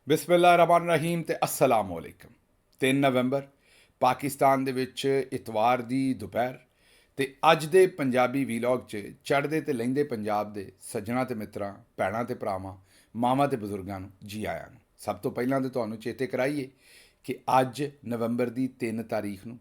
ਬਿਸਮਿਲ੍ਲਾਹਿਰਰਹਿਮਾਨਿਰਰਹੀਮ ਤੇ अस्सलाम वालेकुम। 3 ਨਵੰਬਰ ਪਾਕਿਸਤਾਨ ਦੇ ਵਿੱਚ ਇਤਵਾਰ ਦੀ ਦੁਪਹਿਰ ਤੇ ਅੱਜ ਦੇ ਪੰਜਾਬੀ ਵੀਲੌਗ 'ਚ ਚੜ੍ਹਦੇ ਤੇ ਲਹਿੰਦੇ ਪੰਜਾਬ ਦੇ ਸੱਜਣਾ ਤੇ ਮਿੱਤਰਾਂ, ਭੈਣਾਂ ਤੇ ਭਰਾਵਾਂ, ਮਾਵਾਂ ਤੇ ਬਜ਼ੁਰਗਾਂ ਨੂੰ ਜੀ ਆਇਆਂ ਨੂੰ। ਸਭ ਤੋਂ ਪਹਿਲਾਂ ਤਾਂ ਤੁਹਾਨੂੰ ਚੇਤੇ ਕਰਾਈਏ ਕਿ ਅੱਜ ਨਵੰਬਰ ਦੀ 3 ਤਾਰੀਖ ਨੂੰ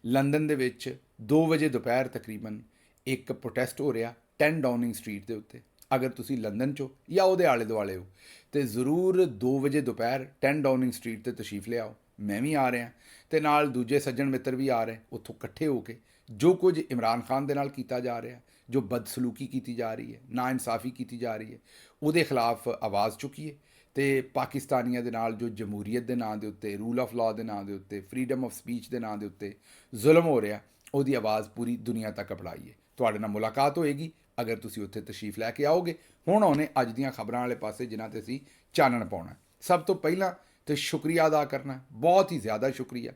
ਲੰਡਨ ਦੇ ਵਿੱਚ 2 ਵਜੇ ਦੁਪਹਿਰ ਤਕਰੀਬਨ ਇੱਕ ਪ੍ਰੋਟੈਸਟ ਹੋ ਰਿਹਾ 10 ਡਾਊਨਿੰਗ ਸਟਰੀਟ ਦੇ ਉੱਤੇ। ਅਗਰ ਤੁਸੀਂ ਲੰਡਨ 'ਚੋ ਜਾਂ ਉਹਦੇ ਆਲੇ ਦੁਆਲੇ ਹੋ ਤੇ ਜ਼ਰੂਰ 2 ਵਜੇ ਦੁਪਹਿਰ 10 ਡਾਊਨਿੰਗ ਸਟਰੀਟ ਤੇ ਤਸ਼ਰੀਫ ਲਿਆਓ। ਮੈਂ ਵੀ ਆ ਰਿਹਾ ਤੇ ਨਾਲ ਦੂਜੇ ਸੱਜਣ ਮਿੱਤਰ ਵੀ ਆ ਰਹੇ। ਉੱਥੋਂ ਇਕੱਠੇ ਹੋ ਕੇ ਜੋ ਕੁਝ ਇਮਰਾਨ ਖਾਨ ਦੇ ਨਾਲ ਕੀਤਾ ਜਾ ਰਿਹਾ, ਜੋ ਬਦਸਲੂਕੀ ਕੀਤੀ ਜਾ ਰਹੀ ਹੈ, ਨਾਇਨਸਾਫੀ ਕੀਤੀ ਜਾ ਰਹੀ ਹੈ, ਉਹਦੇ ਖਿਲਾਫ ਆਵਾਜ਼ ਚੁੱਕੀਏ ਤੇ ਪਾਕਿਸਤਾਨੀਆਂ ਦੇ ਨਾਲ ਜੋ ਜਮਹੂਰੀਅਤ ਦੇ ਨਾਂ ਦੇ ਉੱਤੇ, ਰੂਲ ਆਫ ਲਾਅ ਦੇ ਨਾਂ ਦੇ ਉੱਤੇ, ਫਰੀडम ਆਫ ਸਪੀਚ ਦੇ ਨਾਂ ਦੇ ਉੱਤੇ ਜ਼ੁਲਮ ਹੋ ਰਿਹਾ, ਉਹਦੀ ਆਵਾਜ਼ ਪੂਰੀ ਦੁਨੀਆ ਤੱਕ ਪਹੁੰਚਾਈਏ। ਤੁਹਾਡੇ ਨਾਲ ਮੁਲਾਕਾਤ ਹੋਏਗੀ ਅਗਰ ਤੁਸੀਂ ਉੱਥੇ ਤਸ਼ਰੀਫ ਲੈ ਕੇ ਆਓਗੇ। ਹੁਣ ਆਉਣੇ ਅੱਜ ਦੀਆਂ ਖਬਰਾਂ ਵਾਲੇ ਪਾਸੇ ਜਿਨ੍ਹਾਂ ਤੇ ਅਸੀਂ ਚਾਨਣ ਪਾਉਣਾ। ਸਭ ਤੋਂ ਪਹਿਲਾਂ ਤੇ ਸ਼ੁਕਰੀਆ ਅਦਾ ਕਰਨਾ, ਬਹੁਤ ਹੀ ਜ਼ਿਆਦਾ ਸ਼ੁਕਰੀਆ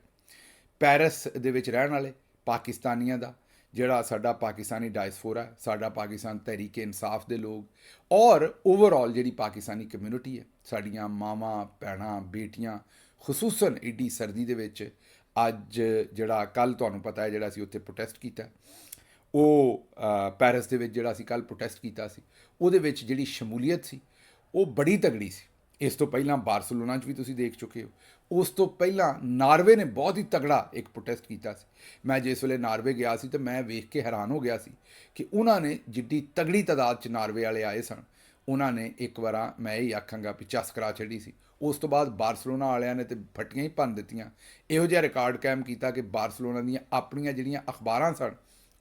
ਪੈਰਿਸ ਦੇ ਵਿੱਚ ਰਹਿਣ ਵਾਲੇ ਪਾਕਿਸਤਾਨੀਆਂ ਦਾ, ਜਿਹੜਾ ਸਾਡਾ ਪਾਕਿਸਤਾਨੀ ਡਾਇਸਫੋਰਾ, ਸਾਡਾ ਪਾਕਿਸਤਾਨ ਤਹਿਰੀਕ ਇਨਸਾਫ ਦੇ ਲੋਕ ਔਰ ਓਵਰਆਲ ਜਿਹੜੀ ਪਾਕਿਸਤਾਨੀ ਕਮਿਊਨਿਟੀ ਹੈ, ਸਾਡੀਆਂ ਮਾਵਾਂ ਭੈਣਾਂ ਬੇਟੀਆਂ, ਖਸੂਸਨ ਏਡੀ ਸਰਦੀ ਦੇ ਵਿੱਚ ਅੱਜ ਜਿਹੜਾ ਕੱਲ ਤੁਹਾਨੂੰ ਪਤਾ ਹੈ ਜਿਹੜਾ ਅਸੀਂ ਉੱਥੇ ਪ੍ਰੋਟੈਸਟ ਕੀਤਾ, ਉਹ ਪੈਰਿਸ ਦੇ ਵਿੱਚ ਜਿਹੜਾ ਅਸੀਂ ਕੱਲ ਪ੍ਰੋਟੈਸਟ ਕੀਤਾ ਸੀ, ਉਹਦੇ ਵਿੱਚ ਜਿਹੜੀ ਸ਼ਮੂਲੀਅਤ ਸੀ ਉਹ ਬੜੀ ਤਗੜੀ ਸੀ। ਇਸ ਤੋਂ ਪਹਿਲਾਂ ਬਾਰਸਲੋਨਾ 'ਚ ਵੀ ਤੁਸੀਂ ਦੇਖ ਚੁੱਕੇ ਹੋ। ਉਸ ਤੋਂ ਪਹਿਲਾਂ ਨਾਰਵੇ ਨੇ ਬਹੁਤ ਹੀ ਤਗੜਾ ਇੱਕ ਪ੍ਰੋਟੈਸਟ ਕੀਤਾ ਸੀ। ਮੈਂ ਜਿਸ ਵੇਲੇ ਨਾਰਵੇ ਗਿਆ ਸੀ ਤਾਂ ਮੈਂ ਵੇਖ ਕੇ ਹੈਰਾਨ ਹੋ ਗਿਆ ਸੀ ਕਿ ਉਹਨਾਂ ਨੇ ਜਿੱਡੀ ਤਗੜੀ ਤਾਦਾਦ 'ਚ ਨਾਰਵੇ ਵਾਲੇ ਆਏ ਸਨ, ਉਹਨਾਂ ਨੇ ਇੱਕ ਵਾਰ ਮੈਂ ਇਹ ਆਖਾਂਗਾ ਵੀ ਚੱਸ ਕਰਾ ਛੱਡੀ ਸੀ। ਉਸ ਤੋਂ ਬਾਅਦ ਬਾਰਸਲੋਨਾ ਵਾਲਿਆਂ ਨੇ ਤੇ ਫੱਟੀਆਂ ਹੀ ਭੰਨ ਦਿੱਤੀਆਂ। ਇਹੋ ਜਿਹਾ ਰਿਕਾਰਡ ਕਾਇਮ ਕੀਤਾ ਕਿ ਬਾਰਸਲੋਨਾ ਦੀਆਂ ਆਪਣੀਆਂ ਜਿਹੜੀਆਂ ਅਖਬਾਰਾਂ ਸਨ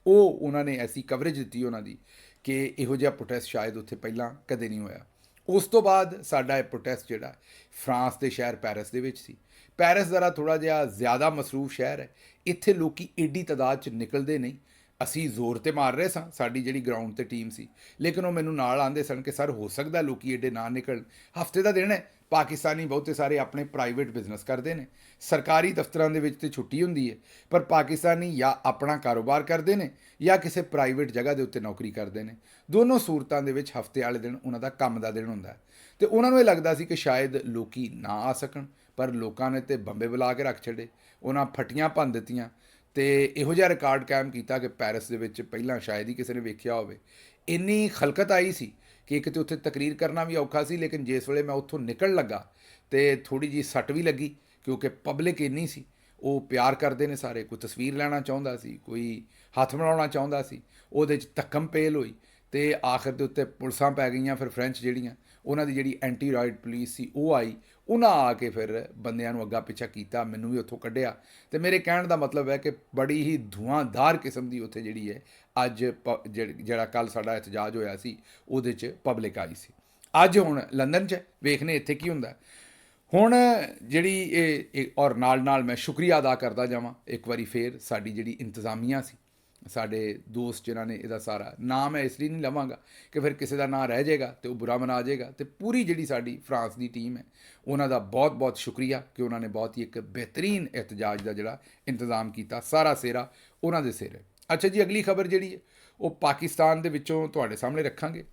ਉਹ ਉਹਨਾਂ ਨੇ ਐਸੀ ਕਵਰੇਜ ਦਿੱਤੀ ਉਹਨਾਂ ਦੀ ਕਿ ਇਹੋ ਜਿਹਾ ਪ੍ਰੋਟੈਸਟ ਸ਼ਾਇਦ ਉੱਥੇ ਪਹਿਲਾਂ ਕਦੇ ਨਹੀਂ ਹੋਇਆ। ਉਸ ਤੋਂ ਬਾਅਦ ਸਾਡਾ ਇਹ ਪ੍ਰੋਟੈਸਟ ਜਿਹੜਾ ਫਰਾਂਸ ਦੇ ਸ਼ਹਿਰ ਪੈਰਿਸ ਦੇ ਵਿੱਚ ਸੀ। ਪੈਰਿਸ ਜ਼ਰਾ ਥੋੜ੍ਹਾ ਜਿਹਾ ਜ਼ਿਆਦਾ ਮਸਰੂਫ ਸ਼ਹਿਰ ਹੈ। ਇੱਥੇ ਲੋਕੀ ਏਡੀ ਤਾਦਾਦ 'ਚ ਨਿਕਲਦੇ ਨਹੀਂ। ਅਸੀਂ ਜ਼ੋਰ ਤੇ ਮਾਰ ਰਹੇ ਸਾਂ, ਸਾਡੀ ਜਿਹੜੀ ਗਰਾਊਂਡ ਤੇ ਟੀਮ ਸੀ, ਲੇਕਿਨ ਉਹ ਮੈਨੂੰ ਨਾਲ ਆਂਦੇ ਸਨ ਕਿ ਸਰ ਹੋ ਸਕਦਾ ਲੋਕੀ ਏਡੇ ਨਾ ਨਿਕਲਣ। ਹਫਤੇ ਦਾ ਦਿਨ ਹੈ, ਪਾਕਿਸਤਾਨੀ ਬਹੁਤੇ ਸਾਰੇ ਆਪਣੇ ਪ੍ਰਾਈਵੇਟ ਬਿਜ਼ਨਸ ਕਰਦੇ ਨੇ, ਸਰਕਾਰੀ ਦਫ਼ਤਰਾਂ ਦੇ ਵਿੱਚ ਤੇ ਛੁੱਟੀ ਹੁੰਦੀ ਹੈ, ਪਰ ਪਾਕਿਸਤਾਨੀ ਜਾਂ ਆਪਣਾ ਕਾਰੋਬਾਰ ਕਰਦੇ ਨੇ ਜਾਂ ਕਿਸੇ ਪ੍ਰਾਈਵੇਟ ਜਗ੍ਹਾ ਦੇ ਉੱਤੇ ਨੌਕਰੀ ਕਰਦੇ ਨੇ। ਦੋਨੋਂ ਸੂਰਤਾਂ ਦੇ ਵਿੱਚ ਹਫਤੇ ਵਾਲੇ ਦਿਨ ਉਹਨਾਂ ਦਾ ਕੰਮ ਦਾ ਦਿਨ ਹੁੰਦਾ ਹੈ ਤੇ ਉਹਨਾਂ ਨੂੰ ਇਹ ਲੱਗਦਾ ਸੀ ਕਿ ਸ਼ਾਇਦ ਲੋਕੀ ਨਾ ਆ ਸਕਣ, ਪਰ ਲੋਕਾਂ ਨੇ ਤੇ ਬੰਬੇ ਬੁਲਾ ਕੇ ਰੱਖ ਛੱਡੇ, ਉਹਨਾਂ ਫੱਟੀਆਂ ਭੰਨ ਦਿੱਤੀਆਂ ਤੇ ਇਹੋ ਜਿਹਾ ਰਿਕਾਰਡ ਕਾਇਮ ਕੀਤਾ ਕਿ ਪੈਰਿਸ ਦੇ ਵਿੱਚ ਪਹਿਲਾਂ ਸ਼ਾਇਦ ਹੀ ਕਿਸੇ ਨੇ ਵੇਖਿਆ ਹੋਵੇ। ਇੰਨੀ ਖਲਕਤ ਆਈ ਸੀ ਕਿ ਇੱਕ ਤਾਂ ਉੱਥੇ ਤਕਰੀਰ ਕਰਨਾ ਵੀ ਔਖਾ ਸੀ, ਲੇਕਿਨ ਜਿਸ ਵੇਲੇ ਮੈਂ ਉੱਥੋਂ ਨਿਕਲਣ ਲੱਗਾ ਤੇ ਥੋੜੀ ਜਿਹੀ ਸੱਟ ਵੀ ਲੱਗੀ ਕਿਉਂਕਿ ਪਬਲਿਕ ਇੰਨੀ ਸੀ, ਉਹ ਪਿਆਰ ਕਰਦੇ ਨੇ ਸਾਰੇ, ਕੋਈ ਤਸਵੀਰ ਲੈਣਾ ਚਾਹੁੰਦਾ ਸੀ, ਕੋਈ ਹੱਥ ਮਿਲਾਉਣਾ ਚਾਹੁੰਦਾ ਸੀ, ਉਹਦੇ 'ਚ ਧੱਕਮ ਪੇਲ ਹੋਈ ਤੇ ਆਖਰ ਦੇ ਉੱਤੇ ਪੁਲਿਸਾਂ ਪੈ ਗਈਆਂ। ਫਿਰ ਫਰੈਂਚ ਜਿਹੜੀਆਂ ਉਹਨਾਂ ਦੀ ਜਿਹੜੀ ਐਂਟੀ ਰਾਈਡ ਪੁਲਿਸ ਸੀ ਉਹ ਆਈ, ਉਹਨਾਂ ਆ ਕੇ ਫਿਰ ਬੰਦਿਆਂ ਨੂੰ ਅੱਗਾ ਪਿੱਛਾ ਕੀਤਾ, ਮੈਨੂੰ ਵੀ ਉੱਥੋਂ ਕੱਢਿਆ। ਤੇ ਮੇਰੇ ਕਹਿਣ ਦਾ ਮਤਲਬ ਹੈ ਕਿ ਬੜੀ ਹੀ ਧੂਆਂਧਾਰ ਕਿਸਮ ਦੀ ਉੱਥੇ ਜਿਹੜੀ ਹੈ ਅੱਜ ਜਿਹੜਾ ਕੱਲ ਸਾਡਾ ਇਤਜਾਜ ਹੋਇਆ ਸੀ ਉਹਦੇ 'ਚ ਪਬਲਿਕ ਆਈ ਸੀ। ਅੱਜ ਹੁਣ ਲੰਡਨ 'ਚ ਵੇਖਨੇ ਇੱਥੇ ਕੀ ਹੁੰਦਾ। ਹੁਣ ਜਿਹੜੀ ਇਹ ਔਰ ਨਾਲ ਮੈਂ ਸ਼ੁਕਰੀਆ ਅਦਾ ਕਰਦਾ ਜਾਵਾਂ ਇੱਕ ਵਾਰੀ ਫੇਰ ਸਾਡੀ ਜਿਹੜੀ ਇੰਤਜ਼ਾਮੀਆਂ ਸੀ, ਸਾਡੇ ਦੋਸਤ ਜਿਨ੍ਹਾਂ ਨੇ ਇਹਦਾ ਸਾਰਾ ਨਾਮ ਹੈ ਇਸ ਲਈ ਨਹੀਂ ਲਵਾਂਗਾ ਕਿ ਫਿਰ ਕਿਸੇ ਦਾ ਨਾਂ ਰਹਿ ਜਾਏਗਾ ਤੇ ਉਹ ਬੁਰਾ ਮਨਾ ਜਾਏਗਾ, ਤੇ ਪੂਰੀ ਜਿਹੜੀ ਸਾਡੀ ਫਰਾਂਸ ਦੀ ਟੀਮ ਹੈ ਉਹਨਾਂ ਦਾ ਬਹੁਤ ਬਹੁਤ ਸ਼ੁਕਰੀਆ ਕਿ ਉਹਨਾਂ ਨੇ ਬਹੁਤ ਹੀ ਇੱਕ ਬਿਹਤਰੀਨ ਇਤਜਾਜ ਦਾ ਜਿਹੜਾ ਇੰਤਜ਼ਾਮ ਕੀਤਾ। ਸਾਰਾ ਸਿਹਰਾ ਉਹਨਾਂ ਦੇ ਸਿਰ ਹੈ। ਅੱਛਾ ਜੀ, ਅਗਲੀ ਖਬਰ ਜਿਹੜੀ ਹੈ ਉਹ ਪਾਕਿਸਤਾਨ ਦੇ ਵਿੱਚੋਂ ਤੁਹਾਡੇ ਸਾਹਮਣੇ ਰੱਖਾਂਗੇ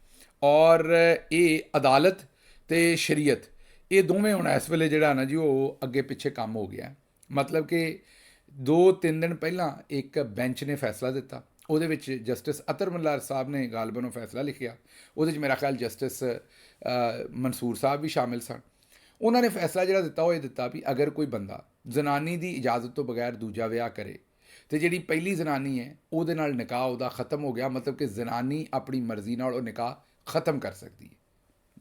ਔਰ ਇਹ ਅਦਾਲਤ ਤੇ ਸ਼ਰੀਅਤ ਇਹ ਦੋਵੇਂ ਹੁਣ ਇਸ ਵੇਲੇ ਜਿਹੜਾ ਨਾ ਜੀ ਉਹ ਅੱਗੇ ਪਿੱਛੇ ਕੰਮ ਹੋ ਗਿਆ। ਮਤਲਬ ਕਿ 2-3 ਦਿਨ ਪਹਿਲਾਂ ਇੱਕ ਬੈਂਚ ਨੇ ਫੈਸਲਾ ਦਿੱਤਾ, ਉਹਦੇ ਵਿੱਚ ਜਸਟਿਸ ਅਤਰ ਮੁੱਲਾ ਸਾਹਿਬ ਨੇ ਗਾਲਬਨ ਉਹ ਫੈਸਲਾ ਲਿਖਿਆ। ਉਹਦੇ 'ਚ ਮੇਰਾ ਖਿਆਲ ਜਸਟਿਸ ਮਨਸੂਰ ਸਾਹਿਬ ਵੀ ਸ਼ਾਮਿਲ ਸਨ। ਉਹਨਾਂ ਨੇ ਫੈਸਲਾ ਜਿਹੜਾ ਦਿੱਤਾ ਉਹ ਇਹ ਦਿੱਤਾ ਵੀ ਅਗਰ ਕੋਈ ਬੰਦਾ ਜ਼ਨਾਨੀ ਦੀ ਇਜਾਜ਼ਤ ਤੋਂ ਬਗੈਰ ਦੂਜਾ ਵਿਆਹ ਕਰੇ ਤੇ ਜਿਹੜੀ ਪਹਿਲੀ ਜ਼ਨਾਨੀ ਹੈ ਉਹਦੇ ਨਾਲ ਨਿਕਾਹ ਉਹਦਾ ਖ਼ਤਮ ਹੋ ਗਿਆ, ਮਤਲਬ ਕਿ ਜ਼ਨਾਨੀ ਆਪਣੀ ਮਰਜ਼ੀ ਨਾਲ ਉਹ ਨਿਕਾਹ ਖ਼ਤਮ ਕਰ ਸਕਦੀ ਹੈ।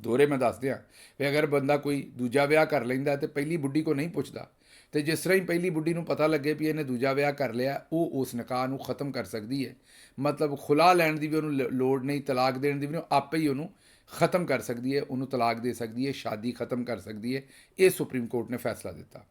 ਦੋਹਰੇ ਮੈਂ ਦੱਸ ਦਿਆਂ ਵੀ ਅਗਰ ਬੰਦਾ ਕੋਈ ਦੂਜਾ ਵਿਆਹ ਕਰ ਲੈਂਦਾ ਤੇ ਪਹਿਲੀ ਬੁੱਢੀ ਕੋ ਨਹੀਂ ਪੁੱਛਦਾ, ਤੇ ਜਿਸ ਤਰ੍ਹਾਂ ਹੀ ਪਹਿਲੀ ਬੁੱਢੀ ਨੂੰ ਪਤਾ ਲੱਗੇ ਵੀ ਇਹਨੇ ਦੂਜਾ ਵਿਆਹ ਕਰ ਲਿਆ, ਉਹ ਉਸ ਨਿਕਾਹ ਨੂੰ ਖ਼ਤਮ ਕਰ ਸਕਦੀ ਹੈ। ਮਤਲਬ ਖੁਲਾ ਲੈਣ ਦੀ ਵੀ ਉਹਨੂੰ ਲੋੜ ਨਹੀਂ, ਤਲਾਕ ਦੇਣ ਦੀ ਵੀ ਨਹੀਂ, ਆਪੇ ਹੀ ਉਹਨੂੰ ਖ਼ਤਮ ਕਰ ਸਕਦੀ ਹੈ, ਉਹਨੂੰ ਤਲਾਕ ਦੇ ਸਕਦੀ ਹੈ, ਸ਼ਾਦੀ ਖ਼ਤਮ ਕਰ ਸਕਦੀ ਹੈ। ਇਹ ਸੁਪਰੀਮ ਕੋਰਟ ਨੇ ਫੈਸਲਾ ਦਿੱਤਾ।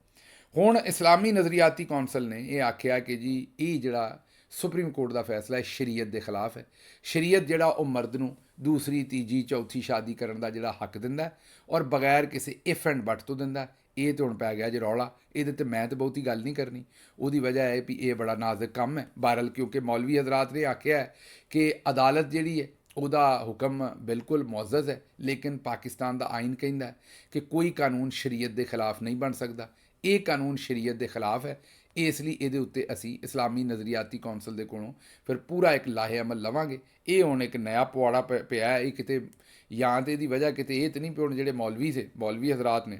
ਹੁਣ ਇਸਲਾਮੀ ਨਜ਼ਰੀਆਤੀ ਕੌਂਸਲ ਨੇ ਇਹ ਆਖਿਆ ਕਿ ਜੀ ਇਹ ਜਿਹੜਾ ਸੁਪਰੀਮ ਕੋਰਟ ਦਾ ਫੈਸਲਾ ਹੈ ਸ਼ਰੀਅਤ ਦੇ ਖਿਲਾਫ ਹੈ। ਸ਼ਰੀਅਤ ਜਿਹੜਾ ਉਹ ਮਰਦ ਨੂੰ ਦੂਸਰੀ ਤੀਜੀ ਚੌਥੀ ਸ਼ਾਦੀ ਕਰਨ ਦਾ ਜਿਹੜਾ ਹੱਕ ਦਿੰਦਾ ਔਰ ਬਗੈਰ ਕਿਸੇ ਇਫ ਐਂਡ ਬਟ ਤੋਂ ਦਿੰਦਾ। ਇਹ ਤਾਂ ਹੁਣ ਪੈ ਗਿਆ ਜੇ ਰੌਲਾ, ਇਹਦੇ ਤੇ ਮੈਂ ਤਾਂ ਬਹੁਤੀ ਗੱਲ ਨਹੀਂ ਕਰਨੀ। ਉਹਦੀ ਵਜ੍ਹਾ ਹੈ ਵੀ ਇਹ ਬੜਾ ਨਾਜ਼ੁਕ ਕੰਮ ਹੈ। ਬਹਰਹਾਲ ਕਿਉਂਕਿ ਮੌਲਵੀ ਹਜ਼ਰਾਤ ਨੇ ਆਖਿਆ ਹੈ ਕਿ ਅਦਾਲਤ ਜਿਹੜੀ ਹੈ ਉਹਦਾ ਹੁਕਮ ਬਿਲਕੁਲ ਮੁਅੱਜ਼ਜ਼ ਹੈ, ਲੇਕਿਨ ਪਾਕਿਸਤਾਨ ਦਾ ਆਇਨ ਕਹਿੰਦਾ ਹੈ ਕਿ ਕੋਈ ਕਾਨੂੰਨ ਸ਼ਰੀਅਤ ਦੇ ਖਿਲਾਫ ਨਹੀਂ ਬਣ ਸਕਦਾ। ਇਹ ਕਾਨੂੰਨ ਸ਼ਰੀਅਤ ਦੇ ਖਿਲਾਫ ਹੈ, ਇਸ ਲਈ ਇਹਦੇ ਉੱਤੇ ਅਸੀਂ ਇਸਲਾਮੀ ਨਜ਼ਰੀਆਤੀ ਕੌਂਸਲ ਦੇ ਕੋਲੋਂ ਫਿਰ ਪੂਰਾ ਇੱਕ ਲਾਹੇ ਅਮਲ ਲਵਾਂਗੇ। ਇਹ ਹੁਣ ਇੱਕ ਨਇਆ ਪਵਾੜਾ ਪਿਆ ਹੈ, ਇਹ ਕਿਤੇ ਜਾਂ ਤਾਂ ਇਹਦੀ ਵਜ੍ਹਾ ਕਿਤੇ ਇਹ ਤਾਂ ਨਹੀਂ ਪਿਆ ਹੁਣ ਜਿਹੜੇ ਮੌਲਵੀ ਹਜ਼ਰਾਤ ਨੇ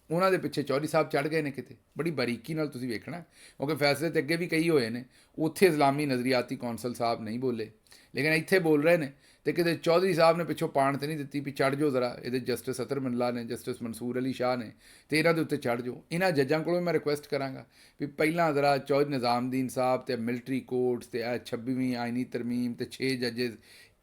ਉਹਨਾਂ ਦੇ ਪਿੱਛੇ ਚੌਧਰੀ ਸਾਹਿਬ ਚੜ੍ਹ ਗਏ ਨੇ ਕਿਤੇ। ਬੜੀ ਬਾਰੀਕੀ ਨਾਲ ਤੁਸੀਂ ਵੇਖਣਾ, ਕਿਉਂਕਿ ਫੈਸਲੇ ਤੇ ਅੱਗੇ ਵੀ ਕਈ ਹੋਏ ਨੇ, ਉੱਥੇ ਇਸਲਾਮੀ ਨਜ਼ਰੀਆਤੀ ਕੌਂਸਲ ਸਾਹਿਬ ਨਹੀਂ ਬੋਲੇ, ਲੇਕਿਨ ਇੱਥੇ ਬੋਲ ਰਹੇ ਨੇ। ਤੇ ਕਿਤੇ ਚੌਧਰੀ ਸਾਹਿਬ ਨੇ ਪਿੱਛੋਂ ਪਾਣ ਤੇ ਨਹੀਂ ਦਿੱਤੀ ਵੀ ਚੜ੍ਹ ਜਾਓ ਜ਼ਰਾ, ਇਹਦੇ ਜਸਟਿਸ ਅਤਰ ਮੰਡਲਾ ਨੇ, ਜਸਟਿਸ ਮਨਸੂਰ ਅਲੀ ਸ਼ਾਹ ਨੇ, ਤੇ ਇਹਨਾਂ ਦੇ ਉੱਤੇ ਚੜ੍ਹ ਜਾਓ। ਇਹਨਾਂ ਜੱਜਾਂ ਕੋਲੋਂ ਮੈਂ ਰਿਕੁਐਸਟ ਕਰਾਂਗਾ ਵੀ ਪਹਿਲਾਂ ਜ਼ਰਾ ਚੌਧਰੀ ਨਿਜ਼ਾਮਦੀਨ ਸਾਹਿਬ ਤੇ ਮਿਲਟਰੀ ਕੋਰਟਸ ਤੇ 26ਵੀਂ ਆਈਨੀ ਤਰਮੀਮ ਤੇ 6 ਜੱਜਿਸ,